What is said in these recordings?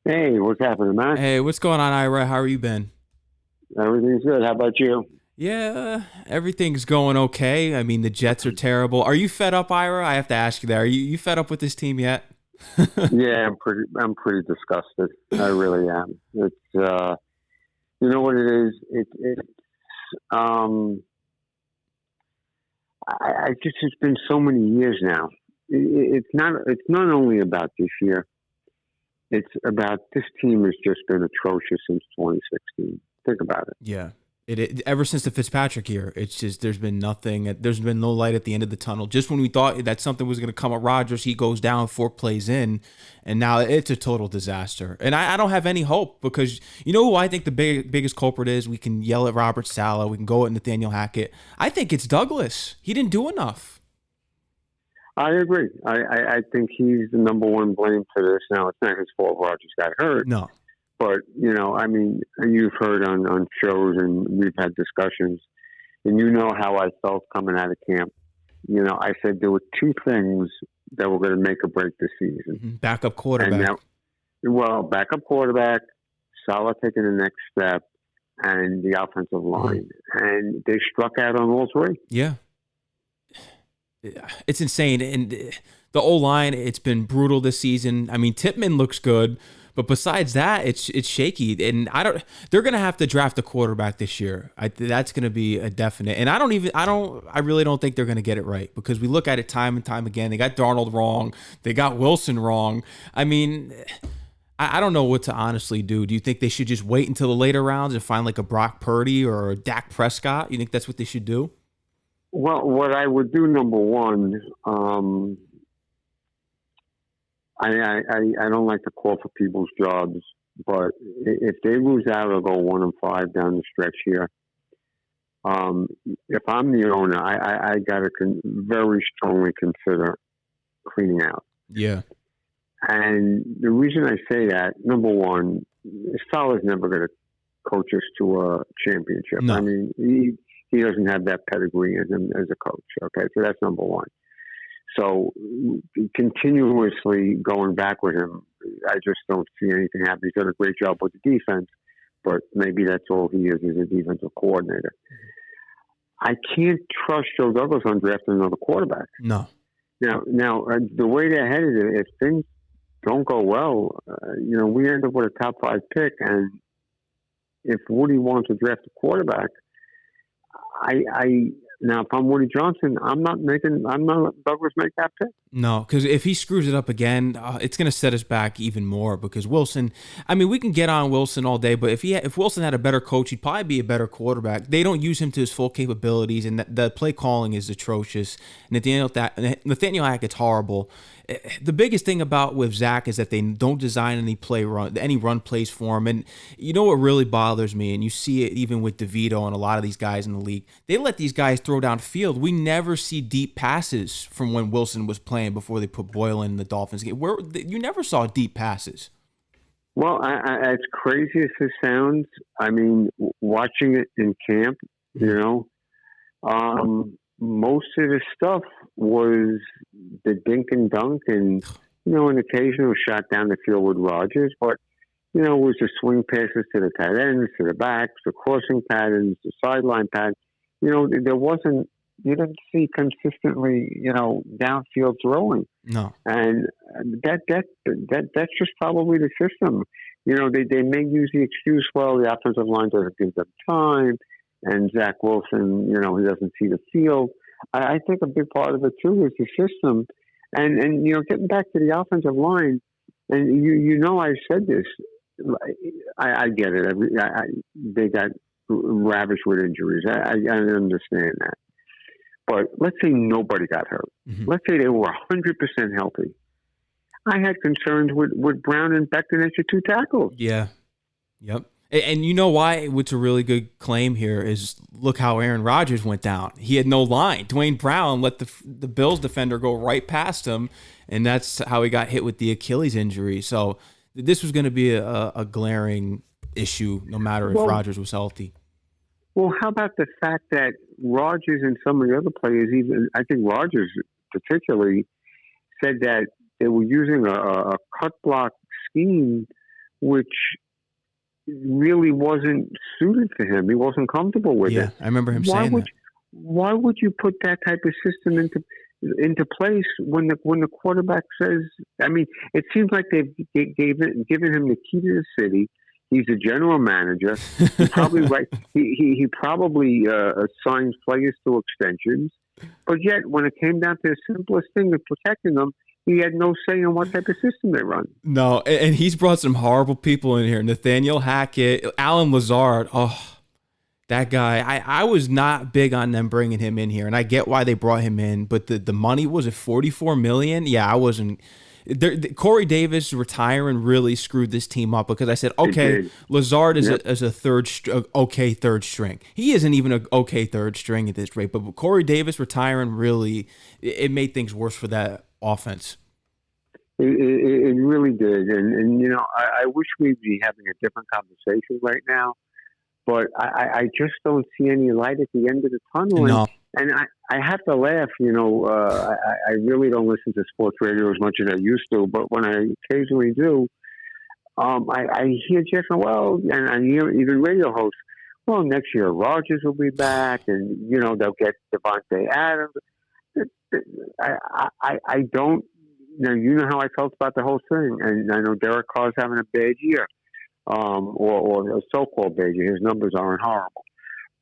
Hey, what's happening, man? Hey, what's going on, Ira? How are you been? Everything's good. How about you? Yeah, everything's going okay. I mean, the Jets are terrible. Are you fed up, Ira? I have to ask you that. Are you fed up with this team yet? Yeah, I'm pretty disgusted. I really am. You know what it is? Um, I just, it's been so many years now. It's not only about this year. It's about this team has just been atrocious since 2016. Think about it. Yeah. Ever since the Fitzpatrick year, it's just there's been nothing. There's been no light at the end of the tunnel. Just when we thought that something was going to come at Rodgers, he goes down 4 plays in, and now it's a total disaster. And I don't have any hope because you know who I think the biggest culprit is. We can yell at Robert Saleh, we can go at Nathaniel Hackett. I think it's Douglas. He didn't do enough. I agree. I think he's the number one blame for this. Now, it's not his fault Rogers got hurt. No. But, I mean, you've heard on shows and we've had discussions, and you know how I felt coming out of camp. I said there were two things that were going to make or break the season. Backup And quarterback. now, backup quarterback, Salah taking the next step, and the offensive line. And they struck out on all three. Yeah. It's insane. And the O line, it's been brutal this season. I mean, Tippmann looks good, but besides that, it's shaky. And they're gonna have to draft a quarterback this year. That's gonna be a definite. And I really don't think they're gonna get it right because we look at it time and time again. They got Darnold wrong. They got Wilson wrong. I mean, I don't know what to honestly do. Do you think they should just wait until the later rounds and find like a Brock Purdy or a Dak Prescott? You think that's what they should do? Well, what I would do, number one, I don't like to call for people's jobs, but if they lose out or go 1-5 down the stretch here, if I'm the owner, I got to very strongly consider cleaning out. Yeah. And the reason I say that, number one, Salah's never going to coach us to a championship. No. I mean, he doesn't have that pedigree in him as a coach. Okay, so that's number one. So continuously going back with him, I just don't see anything happen. He's done a great job with the defense, but maybe that's all he is a defensive coordinator. I can't trust Joe Douglas on drafting another quarterback. No. Now, the way they're headed, if things don't go well, we end up with a top 5 pick, and if Woody wants to draft a quarterback, now if I'm Woody Johnson, I'm not letting Douglas make that pick. No, because if he screws it up again, it's going to set us back even more. Because Wilson, I mean, we can get on Wilson all day, but if Wilson had a better coach, he'd probably be a better quarterback. They don't use him to his full capabilities, and the play calling is atrocious. Nathaniel Hackett's horrible. The biggest thing with Zach is that they don't design any run plays for him. And you know what really bothers me, and you see it even with DeVito and a lot of these guys in the league, they let these guys throw downfield. We never see deep passes from when Wilson was playing before they put Boyle in the Dolphins game. You never saw deep passes. Well, as crazy as this sounds, I mean, watching it in camp, most of the stuff was the dink and dunk and, an occasional shot down the field with Rodgers. But, it was the swing passes to the tight ends, to the backs, the crossing patterns, the sideline patterns. There wasn't, you didn't see consistently, downfield throwing. No. And that's just probably the system. They may use the excuse, well, the offensive line doesn't give them time, and Zach Wilson, he doesn't see the field. I think a big part of it too is the system, and getting back to the offensive line, and I said this, I get it. They got ravished with injuries. I understand that, but let's say nobody got hurt. Mm-hmm. Let's say they were 100% healthy. I had concerns with Brown and Becton as your two tackles. Yeah. Yep. And you know why? What's a really good claim here is look how Aaron Rodgers went down. He had no line. Dwayne Brown let the Bills defender go right past him, and that's how he got hit with the Achilles injury. So this was going to be a glaring issue no matter if Rodgers was healthy. Well, how about the fact that Rodgers and some of the other players, even I think Rodgers particularly, said that they were using a cut block scheme which really wasn't suited for him. He wasn't comfortable with it. Yeah, I remember him saying that. Why would you put that type of system into place when the quarterback says? I mean, it seems like they've given him the key to the city. He's a general manager. He probably he probably signs players to extensions. But yet, when it came down to the simplest thing of protecting them, he had no say in what type of system they run. No, and he's brought some horrible people in here. Nathaniel Hackett, Alan Lazard. Oh. That guy, I was not big on them bringing him in here, and I get why they brought him in, but the money, was it $44 million? Yeah, I wasn't. Corey Davis retiring really screwed this team up because I said, okay, Lazard is a third string. He isn't even an okay third string at this rate, but Corey Davis retiring really, it made things worse for that offense. It really did, and you know, I wish we'd be having a different conversation right now. But I just don't see any light at the end of the tunnel. No. And I have to laugh, you know, I really don't listen to sports radio as much as I used to, but when I occasionally do, I hear Jeff, well, and I hear even radio hosts, well, next year Rodgers will be back and, you know, they'll get Devontae Adams. I don't, you know how I felt about the whole thing. And I know Derek Carr's having a bad year. Or a so-called bad year. His numbers aren't horrible.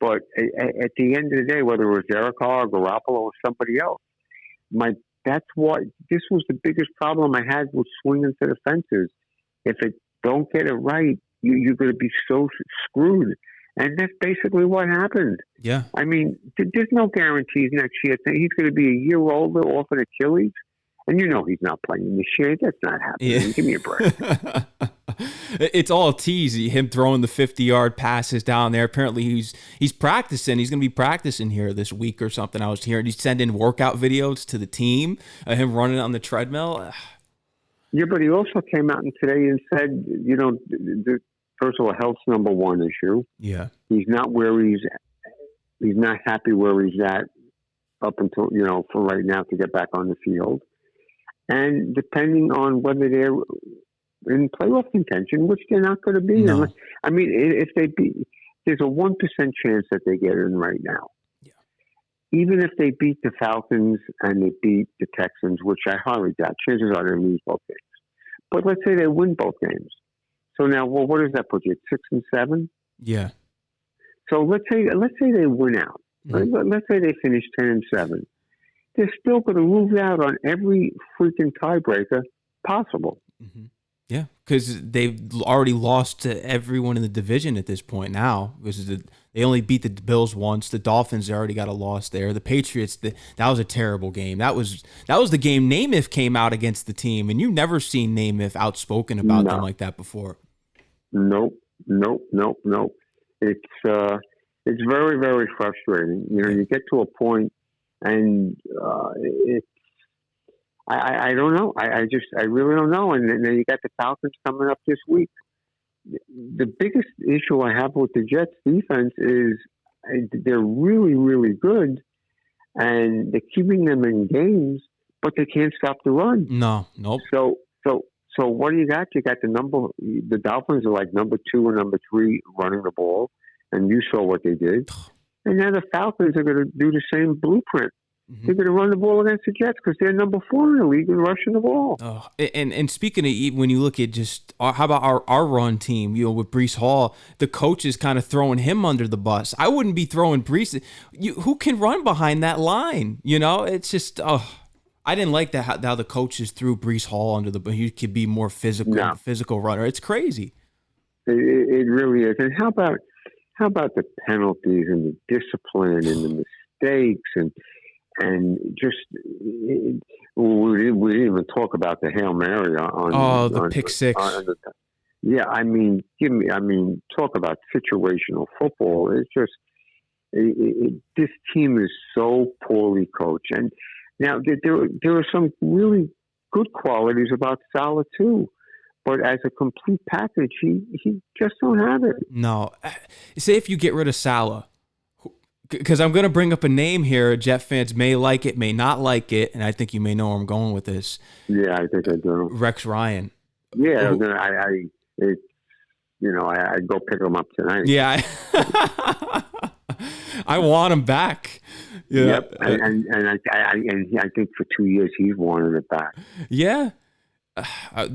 But at the end of the day, whether it was Derek Carr, Garoppolo, or somebody else, that's why this was the biggest problem I had with swinging to the fences. If it don't get it right, you're going to be so screwed. And that's basically what happened. Yeah. I mean, there's no guarantees next year. He's going to be a year older off an Achilles. And you know he's not playing this year. That's not happening. Yeah. Give me a break. It's all a tease. Him throwing the 50-yard passes down there. Apparently he's practicing. He's going to be practicing here this week or something. I was hearing he's sending workout videos to the team. Him running on the treadmill. Yeah, but he also came out today and said, you know, first of all, health's number one issue. Yeah, he's not where he's not happy where he's at up until, you know, for right now to get back on the field. And depending on whether they're in playoff contention, which they're not going to be. No. I mean, if they beat, there's a 1% chance that they get in right now. Yeah. Even if they beat the Falcons and they beat the Texans, which I highly doubt, chances are they lose both games. But let's say they win both games. So now, well, what does that put you at 6 and 7? Yeah. So let's say they win out. Mm-hmm. Let's say they finish 10 and 7. They're still going to lose out on every freaking tiebreaker possible. Mm-hmm. Yeah, because they've already lost to everyone in the division at this point now. Because they only beat the Bills once. The Dolphins already got a loss there. The Patriots, that was a terrible game. That was the game Namath came out against the team, and you've never seen Namath outspoken about them like that before. Nope. It's very, very frustrating. You know, you get to a point, and I don't know. I really don't know. And then you got the Falcons coming up this week. The biggest issue I have with the Jets defense is they're really, really good, and they're keeping them in games, but they can't stop the run. Nope. So what do you got? You got the Dolphins are like number 2 or number 3 running the ball, and you saw what they did. And now the Falcons are going to do the same blueprint. Mm-hmm. They're going to run the ball against the Jets because they're number 4 in the league in rushing the ball. Oh, and speaking of, when you look at just how about our run team, you know, with Breece Hall, the coach is kind of throwing him under the bus. I wouldn't be throwing Breece. Who can run behind that line? You know, it's just I didn't like that how the coaches threw Breece Hall under the bus. He could be more physical runner. It's crazy. It really is. And how about the penalties and the discipline and the mistakes and just we didn't even talk about the Hail Mary on the pick six. Yeah, talk about situational football. It's just this team is so poorly coached. And now there are some really good qualities about Salah too. But as a complete package, he just don't have it. No. Say if you get rid of Salah, because I'm going to bring up a name here. Jet fans may like it, may not like it, and I think you may know where I'm going with this. Yeah, I think I do. Rex Ryan. Yeah, I'd go pick him up tonight. Yeah, I want him back. Yeah. Yep, and I think for 2 years he's wanted it back. Yeah.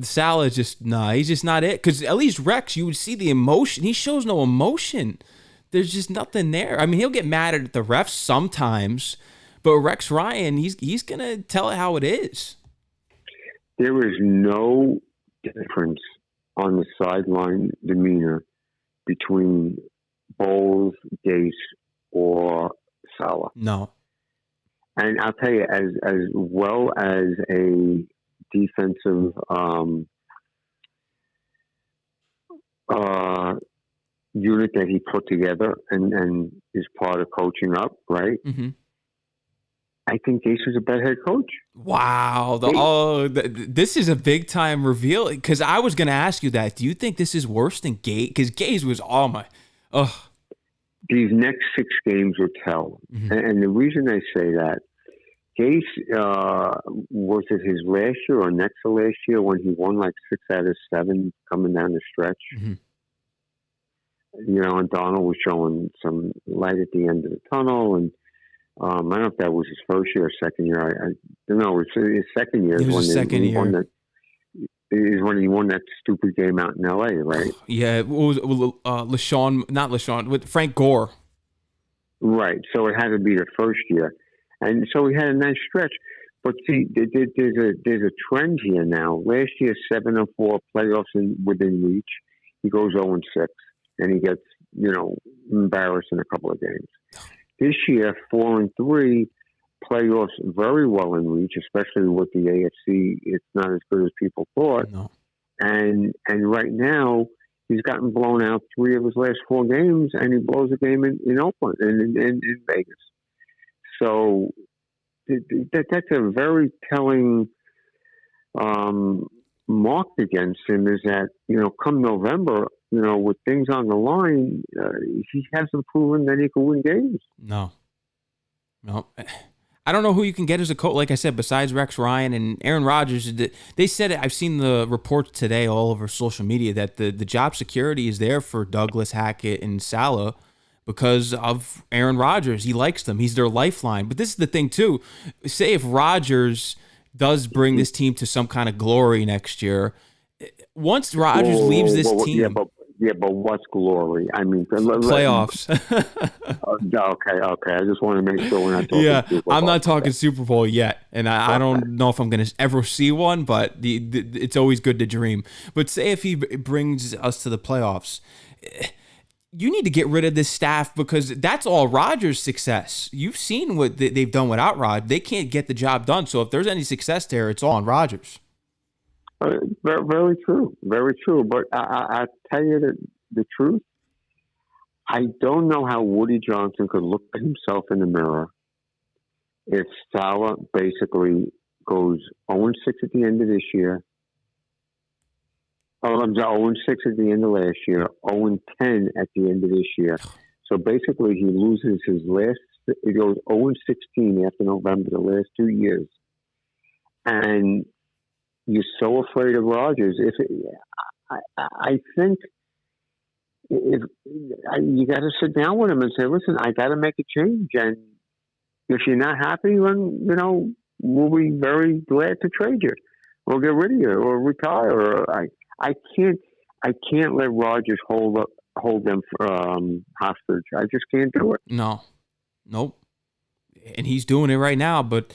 Salah he's just not it. Because at least Rex, you would see the emotion. He shows no emotion. There's just nothing there. I mean, he'll get mad at the refs sometimes, but Rex Ryan, he's gonna tell it how it is. There is no difference on the sideline demeanor between Bowles, Gase, or Salah. No. And I'll tell you, as well as a defensive unit that he put together and is part of coaching up, right? Mm-hmm. I think Gase was a better head coach. Wow. This is a big time reveal, because I was going to ask you that. Do you think this is worse than Gase? Because Gase was These next 6 games will tell. Mm-hmm. And the reason I say that, Gase, was it his last year or next to last year when he won like 6 out of 7 coming down the stretch? Mm-hmm. And Donald was showing some light at the end of the tunnel. And I don't know if that was his first year or second year. I don't know. It's his second year. It was his second year. Is when he won that stupid game out in L.A., right? Yeah, it was with Frank Gore. Right. So it had to be the first year. And so he had a nice stretch. But see, there's a trend here now. Last year, 7-4 playoffs within reach. He goes 0-6, and he gets, embarrassed in a couple of games. This year, 4-3, playoffs very well in reach, especially with the AFC. It's not as good as people thought. No. And right now, he's gotten blown out 3 of his last 4 games, and he blows a game in Oakland and in Vegas. So that's a very telling mark against him, is that, come November, with things on the line, he hasn't proven that he can win games. No. I don't know who you can get as a coach, like I said, besides Rex Ryan and Aaron Rodgers. They said it. I've seen the reports today all over social media that the job security is there for Douglas, Hackett, and Salah because of Aaron Rodgers. He likes them. He's their lifeline. But this is the thing, too. Say if Rodgers does bring this team to some kind of glory next year, once Rodgers leaves this team... Yeah, but what's glory? I mean, playoffs. Okay. I just want to make sure we're not talking Super Bowl. I'm not talking Super Bowl yet, and I don't know if I'm going to ever see one, but it's always good to dream. But say if he brings us to the playoffs, you need to get rid of this staff, because that's all Rodgers' success. You've seen what they've done without Rod. They can't get the job done, so if there's any success there, it's all on Rodgers. Very true. Very true. But I tell you the truth. I don't know how Woody Johnson could look at himself in the mirror if Salah basically goes 0-6 at the end of this year. I'm 0-6 at the end of last year, 0-10 at the end of this year. So basically he loses his he goes 0-16 after November, the last 2 years. And you're so afraid of Rodgers. I think if you got to sit down with him and say, "Listen, I got to make a change." And if you're not happy, then we'll be very glad to trade you, or get rid of you, or retire. Or I can't let Rodgers hold them hostage. I just can't do it. No, nope. And he's doing it right now, but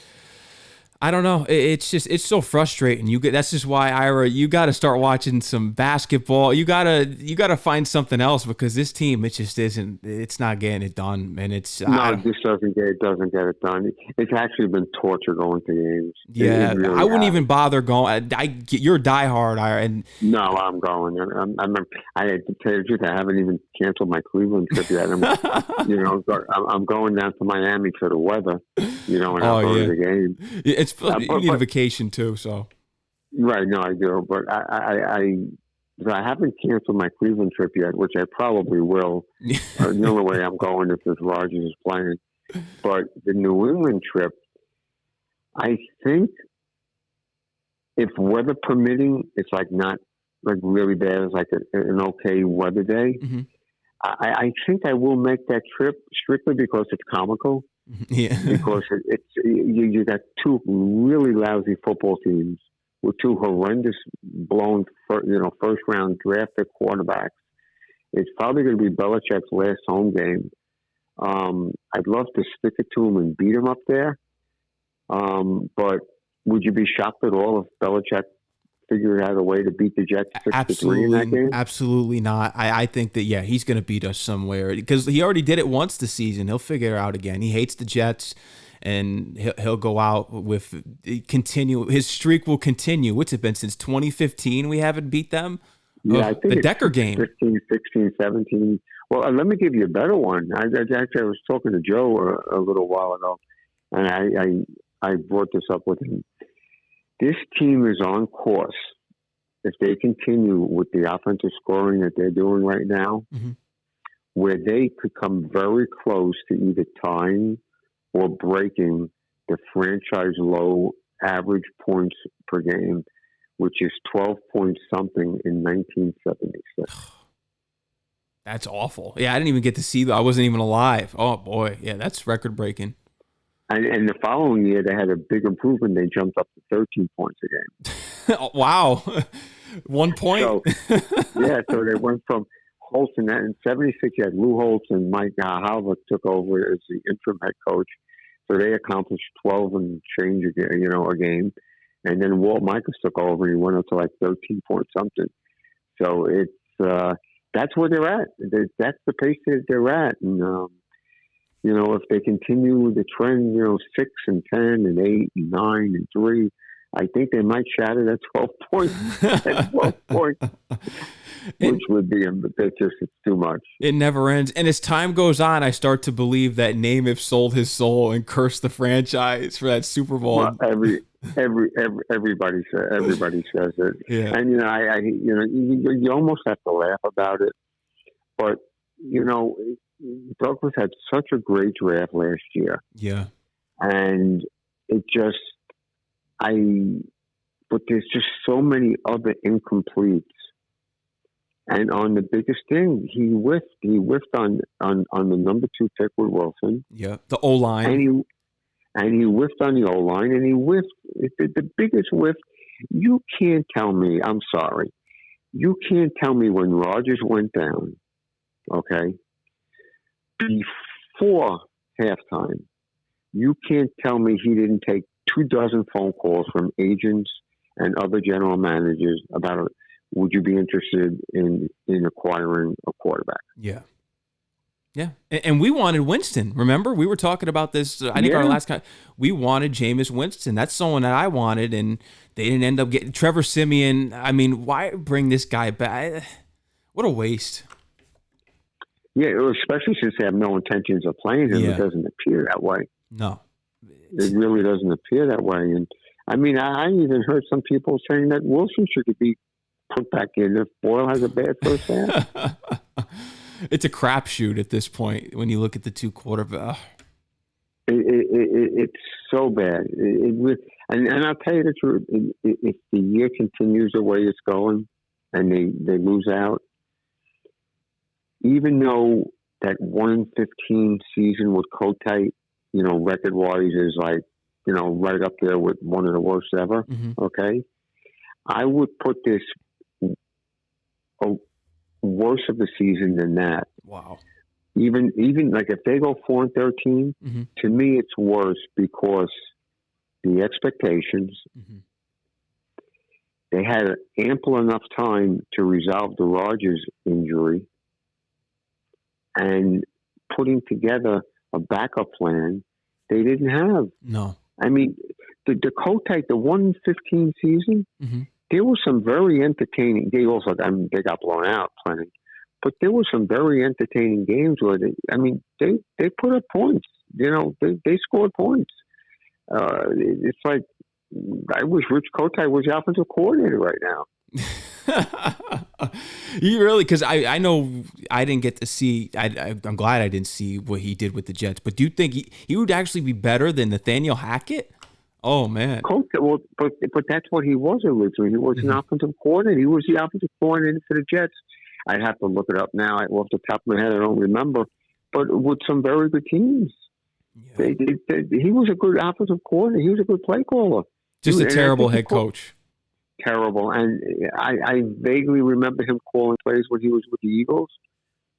I don't know. It's so frustrating. That's just why, Ira, you got to start watching some basketball. You gotta find something else, because this team, it just isn't. It's not getting it done, and it doesn't get it done. It's actually been torture going to games. Yeah, I wouldn't even bother going. You're a diehard, Ira, and no, I'm going. I had to tell you the truth, I haven't even canceled my Cleveland trip yet. I'm going down to Miami for the weather. And I'll go to the game. You need a vacation too, so. Right, no, I do, but I haven't canceled my Cleveland trip yet, which I probably will. The only way I'm going is if Rodgers is playing. But the New England trip, I think, if weather permitting, it's like not like really bad as like an okay weather day, Mm-hmm. I think I will make that trip strictly because it's comical. Yeah. Because it's you got two really lousy football teams with two horrendous blown first round drafted quarterbacks. It's probably going to be Belichick's last home game. I'd love to stick it to him and beat him up there. But would you be shocked at all if Belichick figured out a way to beat the Jets 6-3 in that game? Absolutely not. I think that, yeah, he's going to beat us somewhere because he already did it once this season. He'll figure it out again. He hates the Jets, and he'll go out with continue. His streak will continue. What's it been since 2015? We haven't beat them. Yeah, I think the it's Decker game. 15, 16, 17. Well, let me give you a better one. I was talking to Joe a little while ago, and I brought this up with him. This team is on course. If they continue with the offensive scoring that they're doing right now, mm-hmm. where they could come very close to either tying or breaking the franchise low average points per game, which is 12 point something in 1976. That's awful. Yeah, I didn't even get to see that. I wasn't even alive. Oh, boy. Yeah, that's record breaking. And the following year, they had a big improvement. They jumped up to 13 points a game. Wow. 1 point? So they went from Holtz, and in 76, you had Lou Holtz and Mike Halva took over as the interim head coach. So they accomplished 12 and change a game. And then Walt Michaels took over, and he went up to like 13 point something. So it's that's where they're at. That's the pace that they're at. And, if they continue the trend, 6 and 10 and 8 and 9 and 3, I think they might shatter that 12 points. That 12 points, which would be it's too much. It never ends. And as time goes on, I start to believe that Namath sold his soul and cursed the franchise for that Super Bowl. Well, everybody says it. Yeah. And you almost have to laugh about it, but Douglas had such a great draft last year. Yeah. And it just, but there's just so many other incompletes. And on the biggest thing, he whiffed on the number 2 pick with Wilson. Yeah. The O-line. And he whiffed on the O-line, and he whiffed the biggest whiff. You can't tell me, I'm sorry, you can't tell me when Rodgers went down, okay, before halftime, you can't tell me he didn't take 24 phone calls from agents and other general managers about would you be interested in acquiring a quarterback? Yeah. Yeah. And we wanted Winston. Remember? We were talking about this. I think our last we wanted Jameis Winston. That's someone that I wanted, and they didn't end up getting Trevor Siemian. I mean, why bring this guy back? What a waste. Yeah, especially since they have no intentions of playing him. It doesn't appear that way. No. It really doesn't appear that way. And I mean, I even heard some people saying that Wilson should be put back in if Boyle has a bad first half. It's a crapshoot at this point when you look at the two quarterbacks. It's so bad. And I'll tell you the truth. If the year continues the way it's going and they lose out, even though that 1-15 season with Kotite, record-wise is like, right up there with one of the worst ever, okay? I would put this worse of a season than that. Wow. Even like if they go 4-13, to me it's worse because the expectations, they had ample enough time to resolve the Rodgers injury and putting together a backup plan they didn't have. No. I mean, the Kotite, the 1-15 season, there were some very entertaining. They got blown out plenty, but there were some very entertaining games where they put up points. They scored points. It's like I wish Rich Kotite was the offensive coordinator right now. You really, because I know I didn't get to see. I'm glad I didn't see what he did with the Jets. But do you think he would actually be better than Nathaniel Hackett Oh man. Coach, well, but that's what he was originally. He was an offensive coordinator. He was the offensive coordinator for the Jets. I'd have to look it up now. Off the top of my head, I don't remember. But with some very good teams. Yeah. He was a good offensive coordinator. He was a good play caller. Just a terrible head coach. Terrible. And I vaguely remember him calling plays when he was with the Eagles.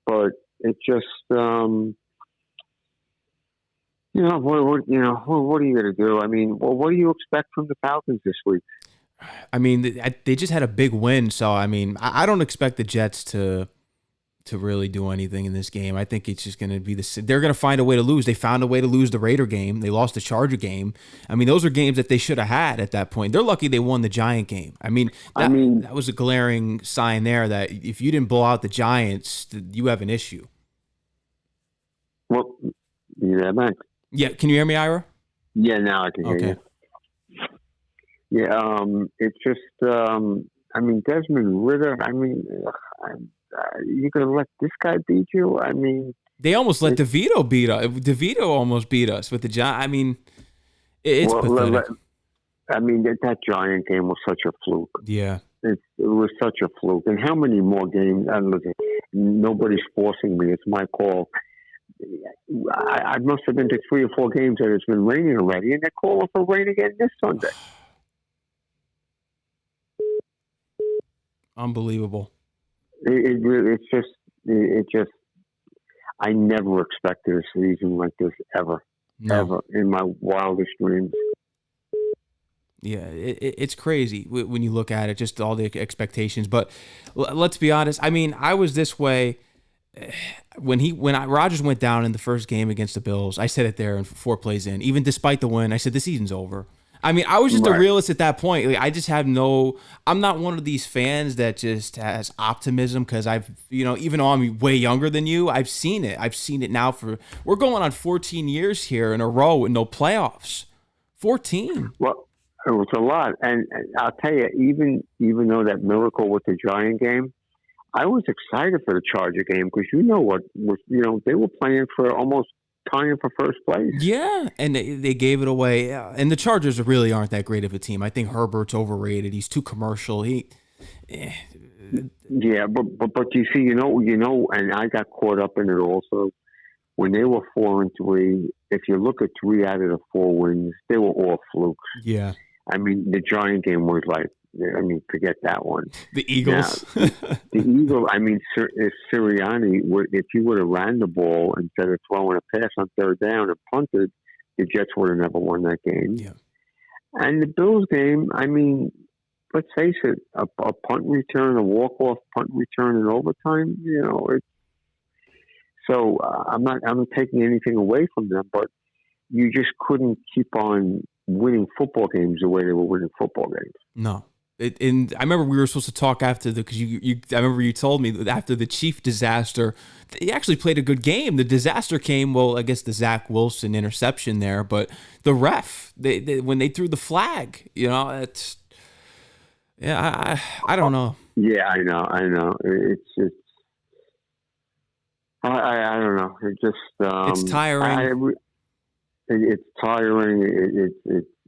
But it just, what are you going to do? I mean, what do you expect from the Falcons this week? I mean, they just had a big win. So, I mean, I don't expect the Jets to really do anything in this game. I think it's just going to be they're going to find a way to lose. They found a way to lose the Raider game. They lost the Charger game. I mean, those are games that they should have had at that point. They're lucky they won the Giant game. I mean, that was a glaring sign there that if you didn't blow out the Giants, you have an issue. Well, yeah, man. Yeah, can you hear me, Ira? Yeah, now I can hear you. Yeah, it's just, I mean, Desmond Ridder, I mean, you're going to let this guy beat you? I mean... They almost let DeVito beat us. DeVito almost beat us with the Giant. I mean, it's pathetic. I mean, that Giant game was such a fluke. Yeah. It was such a fluke. And how many more games? Nobody's forcing me. It's my call. I must have been to 3 or 4 games that it's been raining already, and they're calling for rain again this Sunday. Unbelievable. It's just. I never expected a season like this ever in my wildest dreams. Yeah, it's crazy when you look at it, just all the expectations. But let's be honest. I mean, I was this way when Rodgers went down in the first game against the Bills. I said it there, and 4 plays in, even despite the win, I said the season's over. I mean, I was just a realist at that point. Like, I just have I'm not one of these fans that just has optimism because I've, even though I'm way younger than you, I've seen it. I've seen it now we're going on 14 years here in a row with no playoffs. 14. Well, it was a lot. And I'll tell you, even though that miracle with the Giant game, I was excited for the Charger game because they were playing for almost tying for first place. Yeah, and they gave it away. And the Chargers really aren't that great of a team. I think Herbert's overrated. He's too commercial. Yeah, but you see, and I got caught up in it also. When they were 4-3, if you look at 3 out of the 4 wins, they were all flukes. Yeah. I mean, the Giant game was like, forget that one. The Eagles. Now, the Eagles, I mean, if Sirianni, if he would have ran the ball instead of throwing a pass on 3rd down and punted, the Jets would have never won that game. Yeah. And the Bills game, I mean, let's face it, a punt return, a walk-off punt return in overtime, so I'm not taking anything away from them, but you just couldn't keep on winning football games the way they were winning football games. No. And I remember we were supposed to talk after because I remember you told me that after the Chief disaster, they actually played a good game. The disaster came, well, I guess the Zach Wilson interception there, but the ref, when they threw the flag, it's, yeah, I don't know. Yeah, I know. It's I don't know. It just it's tiring. It's tiring.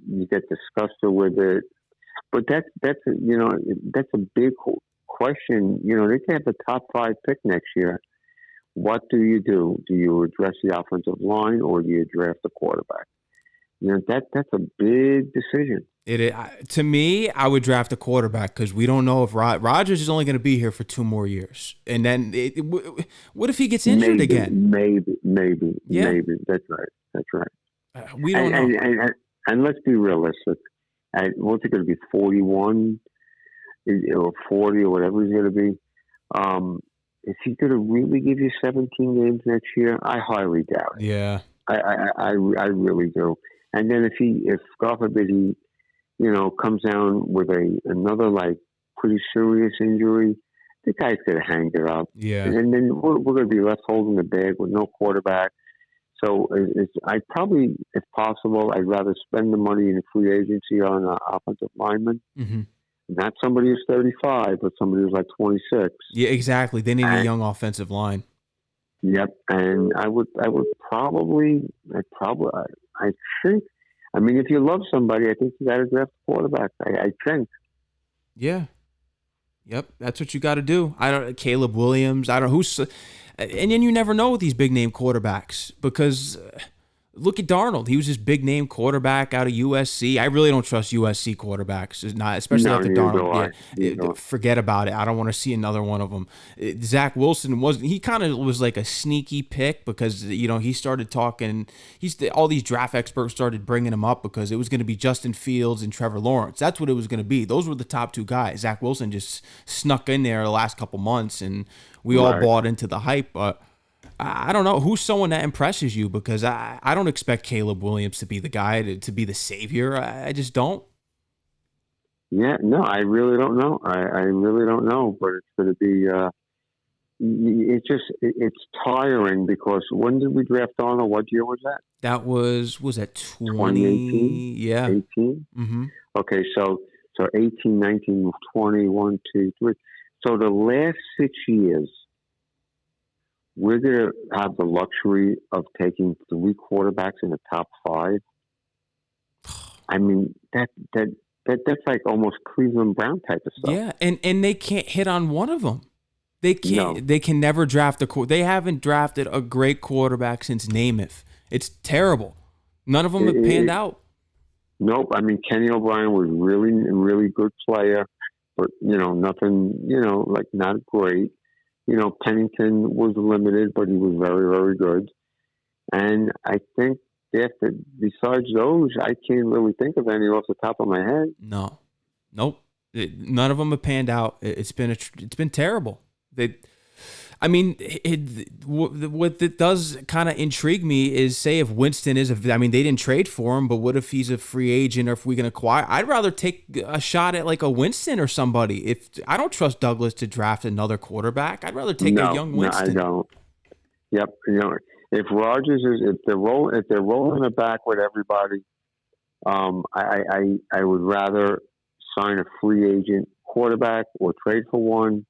You get disgusted with it. But that's a big question. They can have a top 5 pick next year. What do? Do you address the offensive line or do you draft the quarterback? That's a big decision. To me, I would draft a quarterback because we don't know if Rodgers is only going to be here for 2 more years, and then what if he gets injured again? Maybe. That's right. We don't know. And let's be realistic. What's it going to be, 41 or 40 or whatever he's going to be? Is he going to really give you 17 games next year? I highly doubt it. Yeah. I really do. And then if God forbid he, comes down with another pretty serious injury, the guy's going to hang it up. Yeah. And then we're going to be left holding the bag with no quarterback. So I probably, if possible, I'd rather spend the money in free agency on an offensive lineman. Mm-hmm. Not somebody who's 35, but somebody who's 26. Yeah, exactly. They need a young offensive line. Yep, and I would probably, I think, I mean, if you love somebody, I think you got to draft a quarterback. I think. Yeah. Yep, that's what you got to do. I don't Caleb Williams. I don't who's, and then you never know with these big name quarterbacks because look at Darnold. He was this big name quarterback out of USC. I really don't trust USC quarterbacks. It's not, especially No, after neither do Darnold. I. Neither do I. Forget about it. I don't want to see another one of them. Zach Wilson wasn't. He kind of was like a sneaky pick because he started talking. All these draft experts started bringing him up because it was going to be Justin Fields and Trevor Lawrence. That's what it was going to be. Those were the top two guys. Zach Wilson just snuck in there the last couple months, and we all bought into the hype. But I don't know who's someone that impresses you because I don't expect Caleb Williams to be the guy to be the savior. I just don't. Yeah, no, I really don't know. I really don't know, but it's going to be. It's tiring because when did we draft Arnold? What year was that? That was that 2018? Yeah. 18? Mm-hmm. Okay, so 18, 19, 20, 1, 2, 3. So the last 6 years, we're going to have the luxury of taking 3 quarterbacks in the top 5. I mean, that's like almost Cleveland Brown type of stuff. Yeah, and they can't hit on one of them. They can't. No. They can never draft They haven't drafted a great quarterback since Namath. It's terrible. None of them have panned out. Nope. I mean, Kenny O'Brien was really, really good player, but nothing. Like not great. Pennington was limited, but he was very, very good. And I think besides those, I can't really think of any off the top of my head. No, nope. None of them have panned out. It's been terrible. What it does kind of intrigue me is, say if Winston they didn't trade for him, but what if he's a free agent or if we can acquire? I'd rather take a shot at like a Winston or somebody. If I don't trust Douglas to draft another quarterback, I'd rather take a young Winston. No, I don't. Yep. If Rodgers if they're rolling it back with everybody, I would rather sign a free agent quarterback or trade for one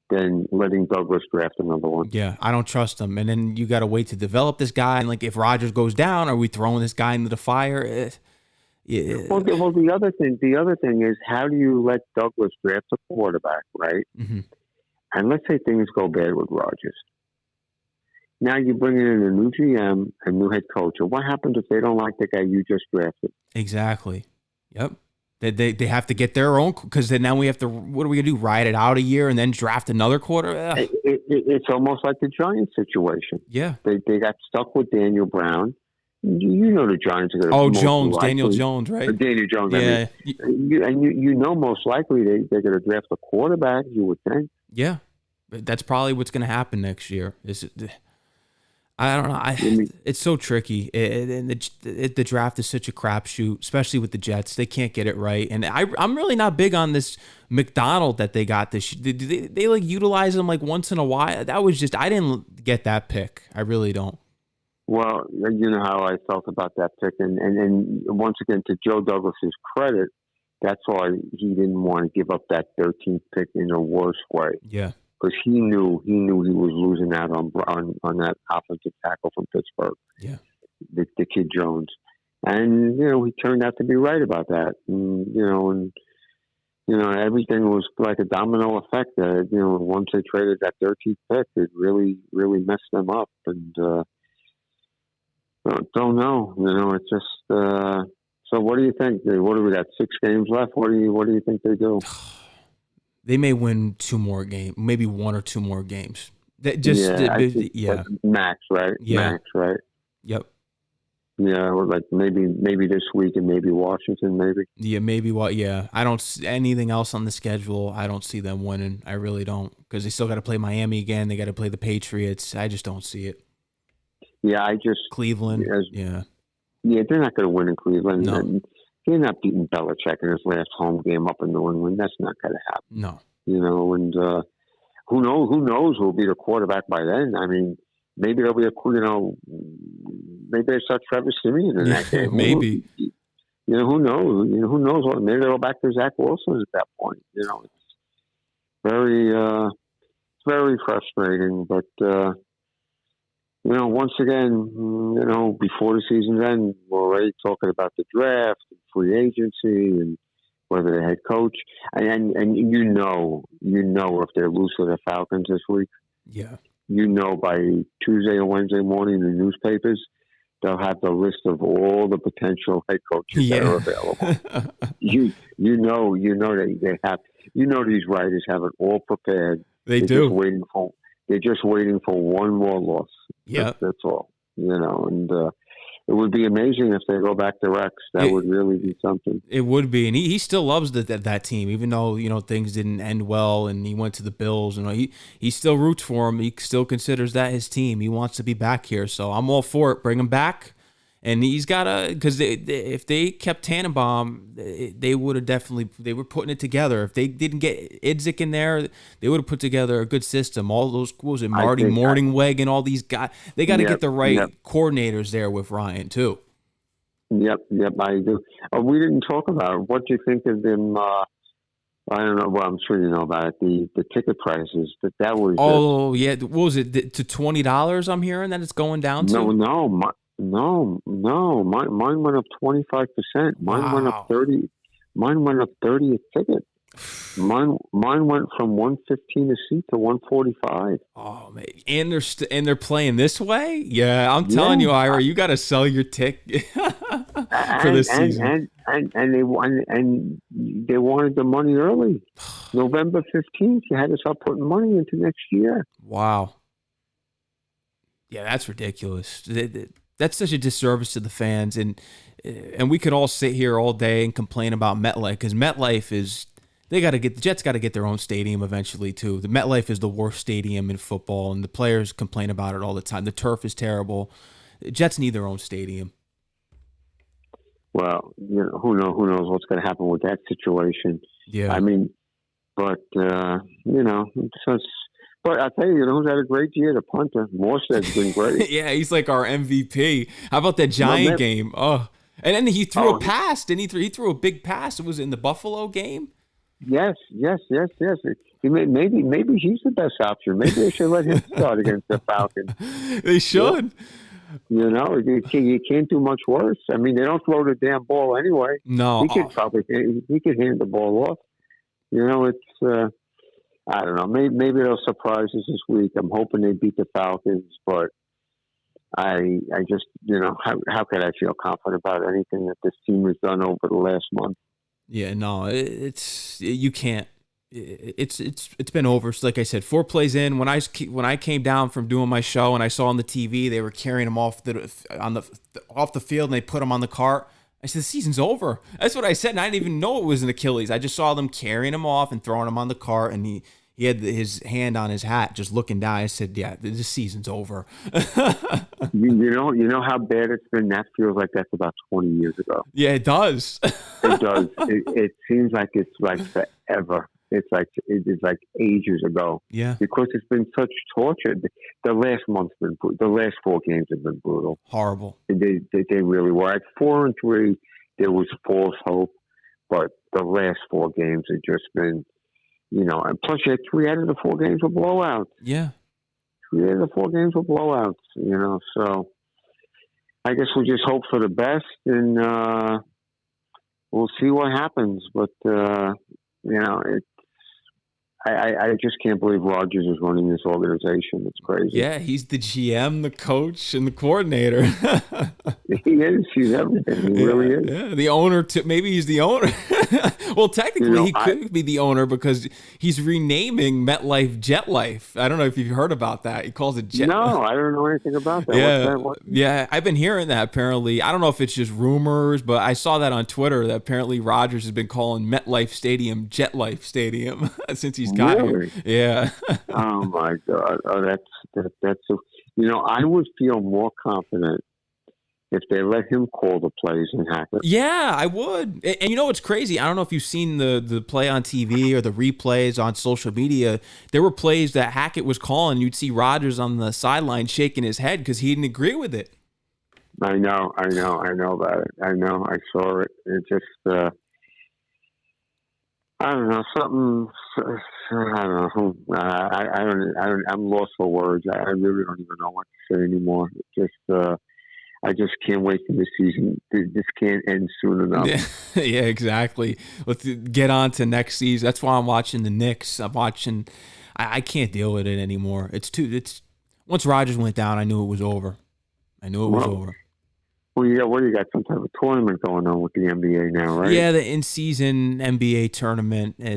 than letting Douglas draft another one. Yeah, I don't trust him. And then you got to wait to develop this guy. And like, if Rodgers goes down, are we throwing this guy into the fire? Yeah. Well, the other thing is, how do you let Douglas draft a quarterback, right? Mm-hmm. And let's say things go bad with Rodgers. Now you're bringing in a new GM and new head coach. And what happens if they don't like the guy you just drafted? Exactly. Yep. They have to get their own, because then now we have to, what are we going to do, ride it out a year and then draft another quarter? It's almost like the Giants situation. Yeah. They got stuck with Daniel Brown. The Giants are going to Daniel Jones, right? Daniel Jones. Yeah. Most likely they're going to draft a quarterback, you would think. Yeah. That's probably what's going to happen next year. I don't know. It's so tricky. The draft is such a crapshoot, especially with the Jets. They can't get it right. And I'm really not big on this McDonald that they got this. They like utilize him like once in a while. That was just, I didn't get that pick. I really don't. Well, you know how I felt about that pick. And once again, to Joe Douglas's credit, that's why he didn't want to give up that 13th pick in a worse way. Yeah. Because he knew he was losing out on that offensive tackle from Pittsburgh. Yeah, the kid Jones, and he turned out to be right about that. And everything was like a domino effect. Once they traded that 13th pick, it really, really messed them up. And don't know. It's just. So, what do you think? What do we got? 6 games left. What do you think they do? They may win 2 more games, maybe 1 or 2 more games. Max, right? Yeah. Max, right? Yep. Yeah, or like maybe this week and maybe Washington, maybe. Yeah, maybe what? Yeah, I don't see anything else on the schedule. I don't see them winning. I really don't, because they still got to play Miami again. They got to play the Patriots. I just don't see it. Yeah, Cleveland. Yeah, they're not going to win in Cleveland. No. And they're not beating Belichick in his last home game up in New England. That's not going to happen. No. And who knows who'll be the quarterback by then? I mean, maybe there'll be maybe they start Trevor Siemian in that game. Maybe. Who knows? Who knows what? Maybe they'll go back to Zach Wilson at that point. It's very frustrating, but once again, before the season's end, we're already talking about the draft, and free agency, and whether the head coach, and if they lose to the Falcons this week, Yeah. by Tuesday or Wednesday morning, the newspapers, they'll have the list of all the potential head coaches that are available. They have. These writers have it all prepared. They They're do. They're just waiting for one more loss. Yeah. That's all. And it would be amazing if they go back to Rex. That would really be something. It would be, and he still loves that team, even though things didn't end well, and he went to the Bills. He still roots for him. He still considers that his team. He wants to be back here, so I'm all for it. Bring him back, and he's gotta, because if they kept Tannenbaum, they would have they were putting it together. If they didn't get Idzik in there, they would have put together a good system. All those schools and Marty Morningweg and all these guys, they got to get the right coordinators there with Ryan too. Yep, I do. We didn't talk about it. What do you think of them? I don't know. Well, I'm sure you know about it. The ticket prices. That was. Yeah. What was it to $20? I'm hearing that it's going down to. No. Mine went up 25%. Mine went up 30. Mine went up 30 a ticket. Mine went from 115 a seat to 145. Oh man, and they're playing this way. Yeah, I'm telling you, Ira, you got to sell your ticket for this season. And they wanted the money early. November 15th, you had to start putting money into next year. Wow. Yeah, that's ridiculous. That's such a disservice to the fans, and we could all sit here all day and complain about MetLife, because MetLife is. The Jets got to get their own stadium eventually too. The MetLife is the worst stadium in football, and the players complain about it all the time. The turf is terrible. The Jets need their own stadium. Well, who knows what's going to happen with that situation. Yeah. I mean, but but I'll tell you, who's had a great year? The punter, Morstead's been great. Yeah, he's like our MVP. How about that Giant game? Oh, and then he threw a pass. Didn't he? He threw a big pass. It was in the Buffalo game. Yes. Maybe he's the best option. Maybe they should let him start against the Falcons. They should. You can't do much worse. I mean, they don't throw the damn ball anyway. No, he could hand the ball off. It's I don't know. Maybe they'll surprise us this week. I'm hoping they beat the Falcons, but I just how could I feel confident about anything that this team has done over the last month? Yeah, no, you can't. It's been over. So like I said, 4 plays in. When I came down from doing my show and I saw on the TV they were carrying him off the field and they put him on the cart. I said the season's over. That's what I said, and I didn't even know it was an Achilles. I just saw them carrying him off and throwing him on the cart, and he had his hand on his hat, just looking down. I said, "Yeah, this season's over." you know how bad it's been. That feels like that's about 20 years ago. Yeah, it does. It does. It seems like it's like forever. It is like ages ago. Yeah, because it's been such torture. The last month's been the last 4 games have been brutal. Horrible. They really were. At 4-3, there was false hope, but the last 4 games have just been. And plus you had 3 out of the 4 games were blowouts. Yeah. 3 out of the 4 games were blowouts, so I guess we'll just hope for the best and we'll see what happens. But, I just can't believe Rodgers is running this organization. It's crazy. Yeah, he's the GM, the coach, and the coordinator. He is. He's everything. He really is. Yeah, the owner. Maybe he's the owner. Well, technically, he could be the owner because he's renaming MetLife Jet Life. I don't know if you've heard about that. He calls it Jet. No, I don't know anything about that. Yeah, What's that? Yeah, I've been hearing that apparently. I don't know if it's just rumors, but I saw that on Twitter that apparently Rodgers has been calling MetLife Stadium Jet Life Stadium since he's got here. Yeah. Oh my God. Oh, that's. I would feel more confident if they let him call the plays and Hackett. Yeah, I would. And you know what's crazy? I don't know if you've seen the play on TV or the replays on social media. There were plays that Hackett was calling. You'd see Rodgers on the sideline shaking his head because he didn't agree with it. I know about it. I know. I saw it. It just, I don't know, something. I don't know. I'm lost for words. I really don't even know what to say anymore. I just can't wait for the season. This can't end soon enough. Yeah, yeah, exactly. Let's get on to next season. That's why I'm watching the Knicks. I'm watching. I can't deal with it anymore. It's once Rodgers went down, I knew it was over. I knew it was over. Well, you got some type of tournament going on with the NBA now, right? Yeah, the in-season NBA tournament. I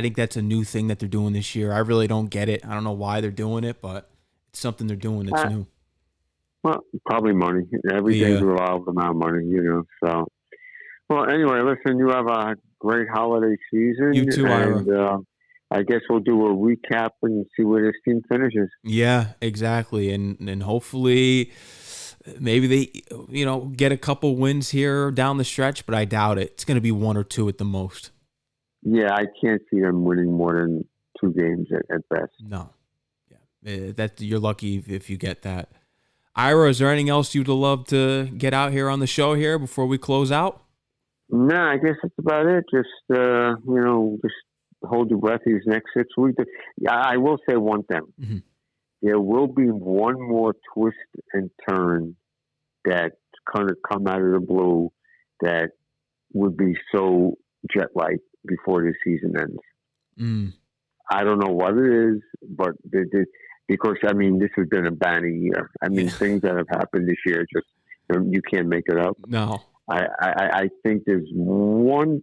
think that's a new thing that they're doing this year. I really don't get it. I don't know why they're doing it, but it's something they're doing that's new. Well, probably money. Every day revolves around money, So, well, anyway, listen. You have a great holiday season. You too, Ira. And I guess we'll do a recap and see where this team finishes. Yeah, exactly, and hopefully. Maybe they, get a couple wins here down the stretch, but I doubt it. It's going to be 1 or 2 at the most. Yeah, I can't see them winning more than 2 games at best. No. Yeah, you're lucky if you get that. Ira, is there anything else you'd love to get out here on the show here before we close out? No, I guess that's about it. Just just hold your breath these next 6 weeks. I will say one thing. Mm-hmm. There will be one more twist and turn that's kind of come out of the blue that would be so Jet-like before the season ends. Mm. I don't know what it is, but because, this has been a banner year. Things that have happened this year, just you can't make it up. No. I think there's one,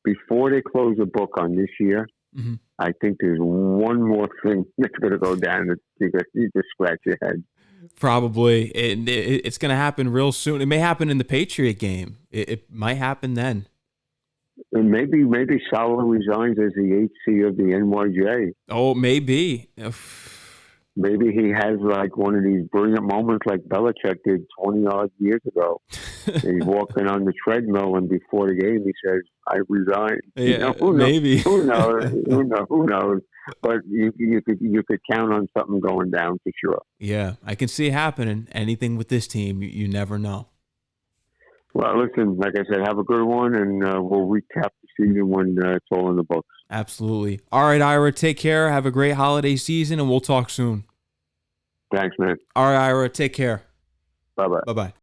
before they close the book on this year, mm-hmm. I think there's one more thing that's going to go down that you just scratch your head. Probably. It's going to happen real soon. It may happen in the Patriot game. It might happen then. And maybe Saleh resigns as the HC of the NYJ. Oh, maybe. Maybe he has like one of these brilliant moments like Belichick did 20-odd years ago. He's walking on the treadmill, and before the game, he says, "I resign." Yeah, maybe. Who knows? Who knows? But you could count on something going down for sure. Yeah, I can see it happening. Anything with this team, you never know. Well, listen, like I said, have a good one, and we'll recap the season when it's all in the books. Absolutely. All right, Ira, take care. Have a great holiday season, and we'll talk soon. Thanks, man. All right, Ira, take care. Bye-bye. Bye-bye.